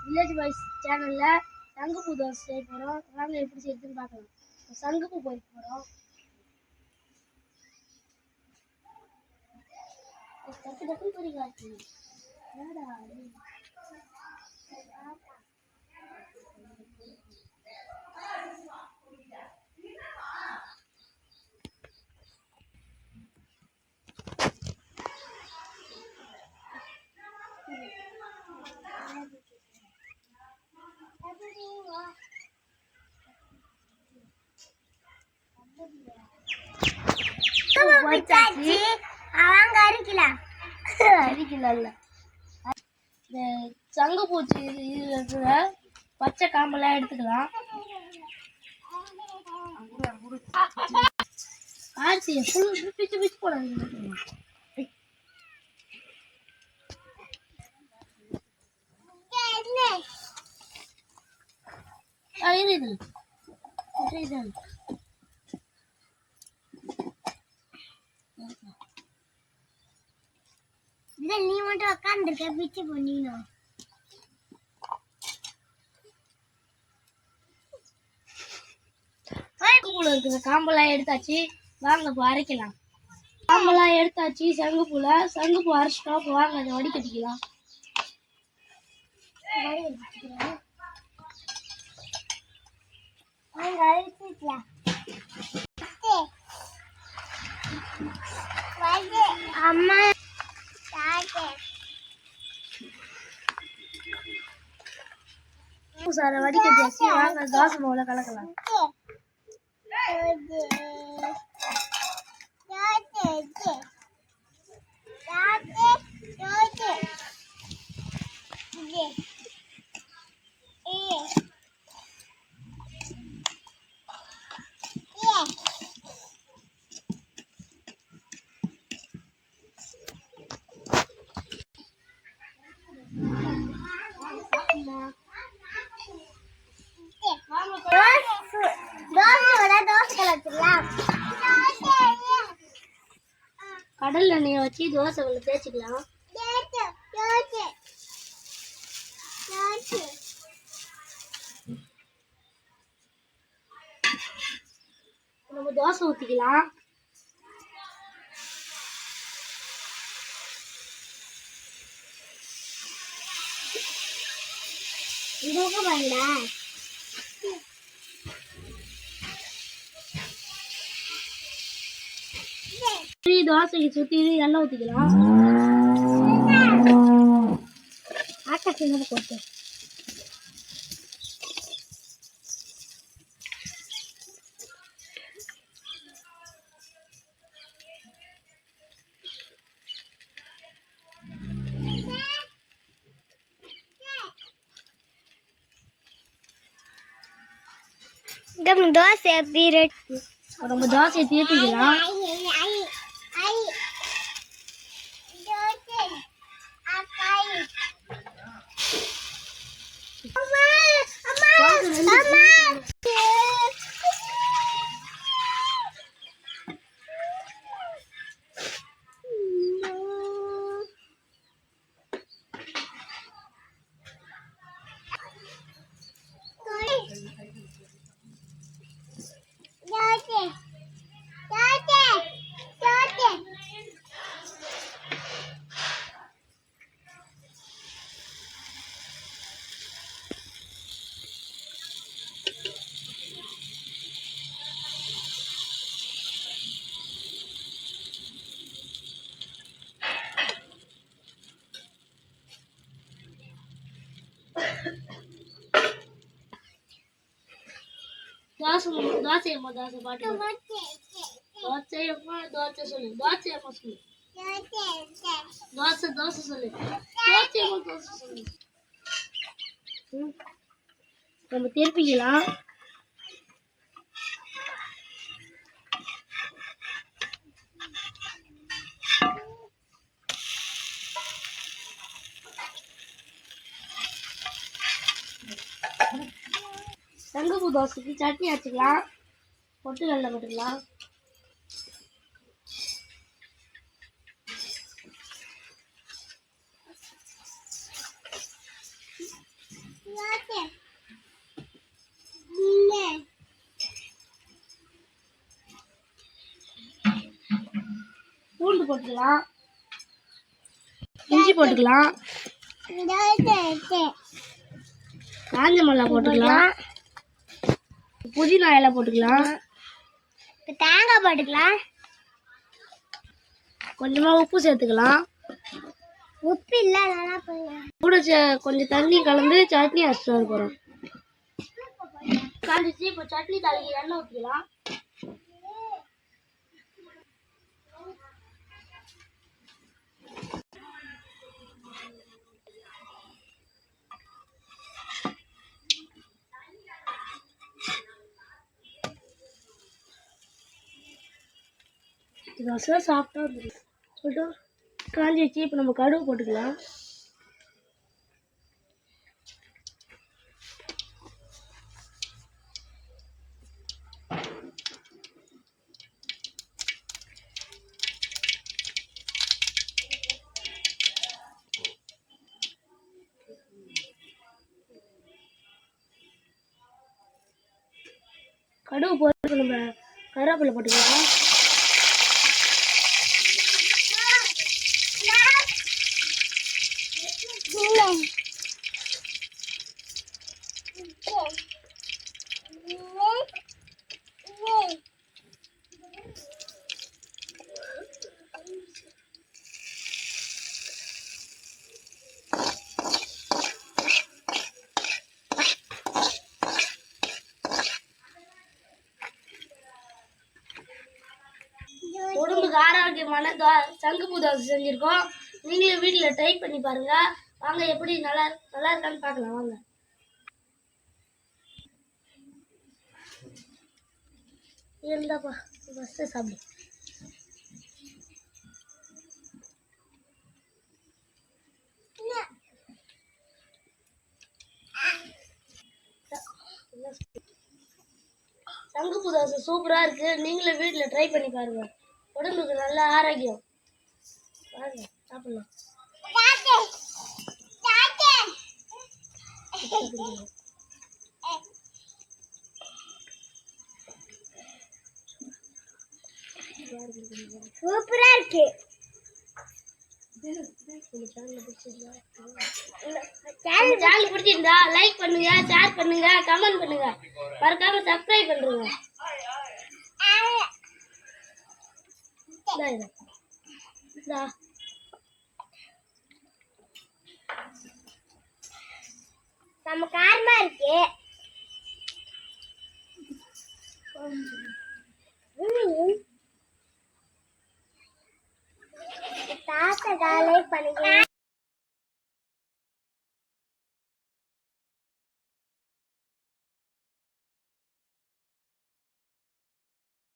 Village boys சேனல்ல சங்குப்பூ தோசை செய்ய போறோம். வாங்க எப்படி செய்யுதுன்னு பார்க்கலாம். சங்குப்பூ பறிக்க போறோம். டக்கு டக்கு பறிக்காச்சு. சங்குப்பூச்சி இருக்கிற பச்சை காம்பெல்லாம் எடுத்துக்கலாம். ஆர்த்தியை பிச்சு பிச்சு போடாது. நீ மட்டும் உட்காந்துருக்க பிச்சு பண்ணிடணும். இருக்கிற காம்பெல்லாம் எடுத்தாச்சு. வாங்க இப்போ அரைக்கலாம். காம்பெல்லாம் எடுத்தாச்சு. சங்குப்பூ அரைச்சிட்டோம். வாங்க அதை வடிகட்டிக்கலாம். அம்மா சாரை வடிகட்டியாச்சு. வாங்க தோசை மாவுல கலக்கலாம். கடல் எண்ணெயை வச்சு தோசை தேய்ச்சிக்கலாம். நம்ம தோசை ஊற்றிக்கலாம். தோசைக்கு சுற்றி எண்ணெய் ஊற்றிக்கலாம். ஆக்காசி போட்டு தோசை நம்ம தோசையை தீர்த்திக்கலாம். தோசையம்மா தோசை பாட்டு தோசையம்மா தோசை சொல்லு. தோசையம்மா சொல்லு. தோசை தோசை சொல்லு. தோசையம்மா தோசை சொல்லு. நம்ம திருப்பிக்கலாம். சங்குப்பூ தோசைக்கு சட்னி அரைச்சிக்கலாம். பொட்டுக்கடலை போட்டுக்கலாம். போட்டுக்கலாம், இஞ்சி போட்டுக்கலாம், காஞ்ச மிளகா போட்டுக்கலாம், புதினா இலை போட்டுக்கலாம், தேங்காய் போட்டுக்கலாம், கொஞ்சமா உப்பு சேர்த்துக்கலாம். உப்பு இல்லை கூட கொஞ்சம் தண்ணி கலந்து சட்னி அரைச்சிட்டு வர போகிறோம். காஞ்சிச்சு. இப்போ சட்னி தாளிக்கு எண்ணெய் ஊற்றிக்கலாம். இது வசதி சாப்பிட்டா இருந்துச்சு சொல்லிட்டு காஞ்சி வச்சு இப்போ நம்ம கடுகு போட்டுக்கலாம். கடுகு போட்டு நம்ம கருவேப்பிலை போட்டுக்கலாம். உடம்புக்கு ஆரோக்கியமான சங்குப்பூ தோசை செஞ்சுருக்கோம். நீங்களும் வீட்டில் ட்ரை பண்ணி பாருங்க. வாங்க எப்படி நல்லா இருக்கான்னு பார்க்கலாம். வாங்க. இருந்தாப்பா ஃபஸ்ட்டு சாப்பிடு. சங்குப்பூ தோசை சூப்பராக இருக்குது. நீங்களும் வீட்டில் ட்ரை பண்ணி பாருங்க. உடம்புக்கு நல்ல ஆரோக்கியம். பாருங்க சாப்பிடலாம். சூப்பரா இருக்கு. சேனல் பிடிச்சிருந்தா லைக் பண்ணுங்க, ஷேர் பண்ணுங்க, கமெண்ட் பண்ணுங்க, மறக்காம சப்ஸ்கிரைப் பண்ணுங்க. நம்ம காரமா இருக்கு. தாத்தா லைக் பண்ணுங்க.